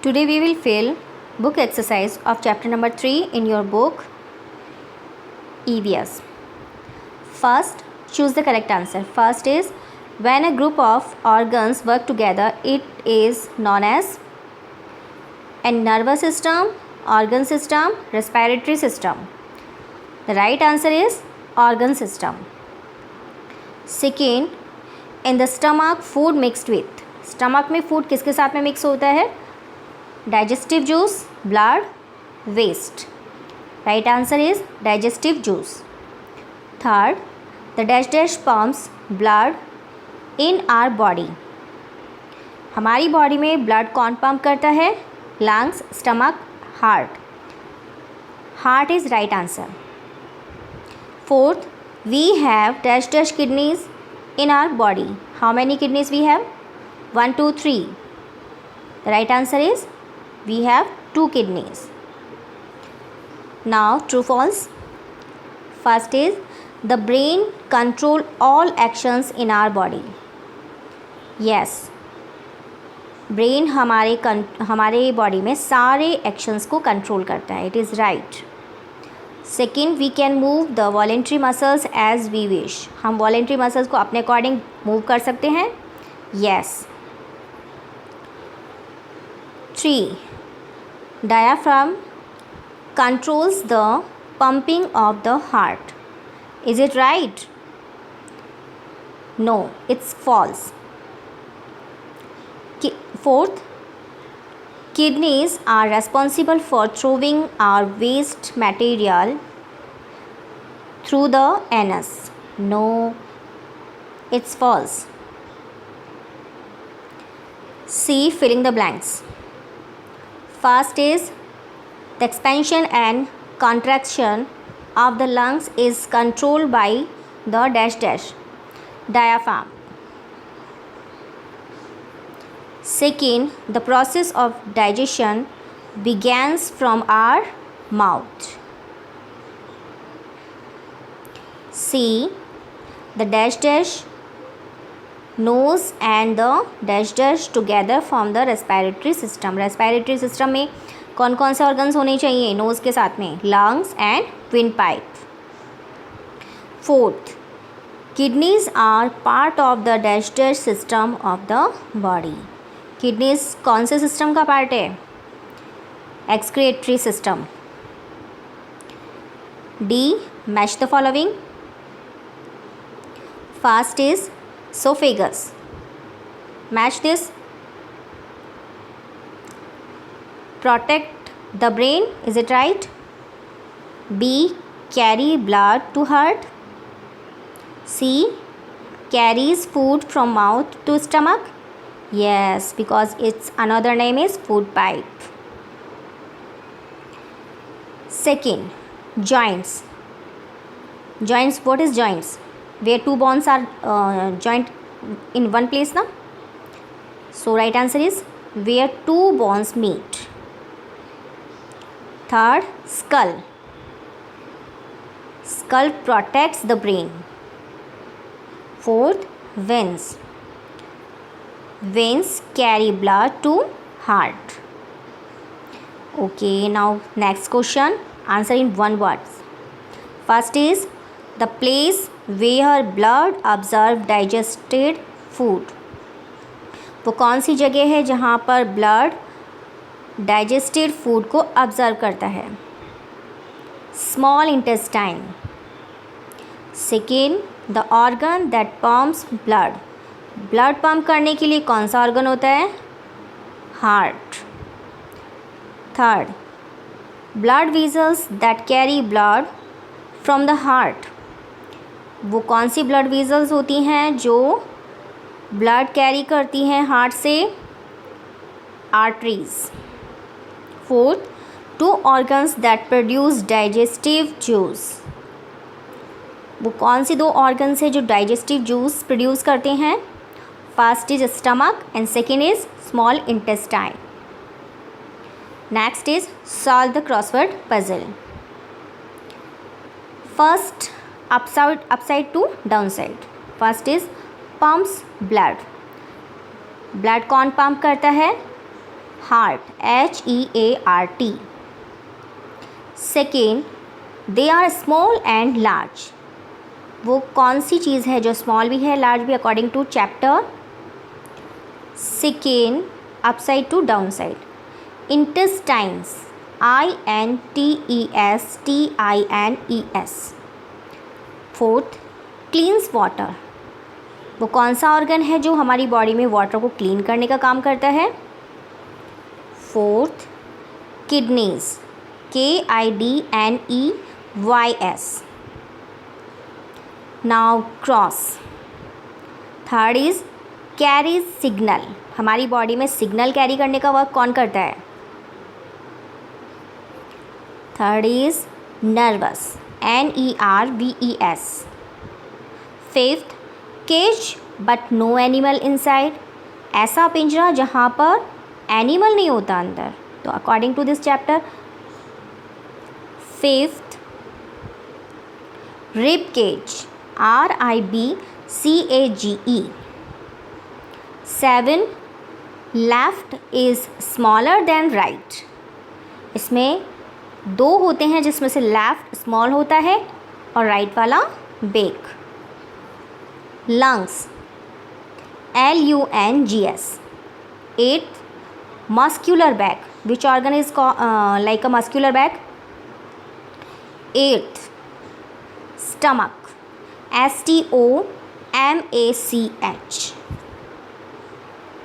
Today we will fill book exercise of chapter number 3 in your book EVS. First, choose the correct answer. First is when a group of organs work together, it is known as a nervous system, organ system, respiratory system. The right answer is organ system. Second, in the stomach, food mixed with. Stomach में food किसके साथ में mix होता है? Digestive juice, blood, waste. Right answer is digestive juice. Third, the dash dash pumps blood in our body. हमारी body में blood कौन pump करता है? Lungs, stomach, heart. Heart is right answer. Fourth, we have dash dash kidneys in our body. How many kidneys we have? 1, 2, 3. The right answer is we have 2 kidneys. Now true false. First is the brain control all actions in our body. Yes, brain हमारे body में सारे actions को control करता है. It is right. Second, we can move the voluntary muscles as we wish. हम voluntary muscles को अपने according move कर सकते हैं. Yes. 3, diaphragm controls the pumping of the heart. Is it right? No, it's false. Fourth, kidneys are responsible for throwing our waste material through the anus. No, it's false. C, filling the blanks. First is the expansion and contraction of the lungs is controlled by the dash dash diaphragm. Second, the process of digestion begins from our mouth. C, the dash dash nose and the dash dash together form the respiratory system. Respiratory system में कौन कौन से organs होने चाहिए? Nose के साथ में lungs and windpipe. Fourth, kidneys are part of the dash dash system of the body. Kidneys कौन से सिस्टम का पार्ट है? Excretory system. D, match the following. First is oesophagus. Match this. Protect the brain. Is it right? B, carry blood to heart. C, carries food from mouth to stomach. Yes, because its another name is food pipe. Second, joints. Joints, what is joints? Where two bones are joined in one place, na? So right answer is where two bones meet. Third, skull. Skull protects the brain. Fourth, veins. Veins carry blood to heart. Okay, now next question. Answer in one word. First is the place where blood absorbs digested food. वो कौन सी जगह है जहाँ पर blood digested food को observe करता है? Small intestine. Second, the organ that pumps blood. Blood pump करने के लिए कौन सा ऑर्गन होता है? Heart. Third, blood vessels that carry blood from the heart. वो कौन सी ब्लड वेजल्स होती हैं जो ब्लड कैरी करती हैं हार्ट से? Arteries. Fourth, 2 organs that produce digestive juice. वो कौन सी 2 ऑर्गन्स है जो डाइजेस्टिव जूस प्रोड्यूस करते हैं? First is stomach and second is small intestine. Next is solve the crossword puzzle. First, upside to downside. First is pumps blood. Blood कौन pump करता है? heart, HEART. Second, they are small and large. वो कौन सी चीज़ है जो small भी है large भी according to chapter? Second, upside to down side. Intestines, INTESTINES. Fourth, cleans water. वो कौन सा ऑर्गन है जो हमारी बॉडी में वाटर को क्लीन करने का काम करता है? Fourth, kidneys, KIDNEYS. Now cross. Third is carries signal. हमारी बॉडी में सिग्नल कैरी करने का वर्क कौन करता है? Third is nerves, NERVES. Fifth, cage but no animal inside. ऐसा पिंजरा जहाँ पर एनिमल नहीं होता अंदर. तो according to this chapter, fifth, rib cage, RIBCAGE. Seven, left is smaller than right. इसमें दो होते हैं जिसमें से लेफ्ट स्मॉल होता है और राइट वाला big. Lungs, LUNGS. Eighth, muscular back. Which organ is like a muscular back? Eighth, stomach, STOMACH.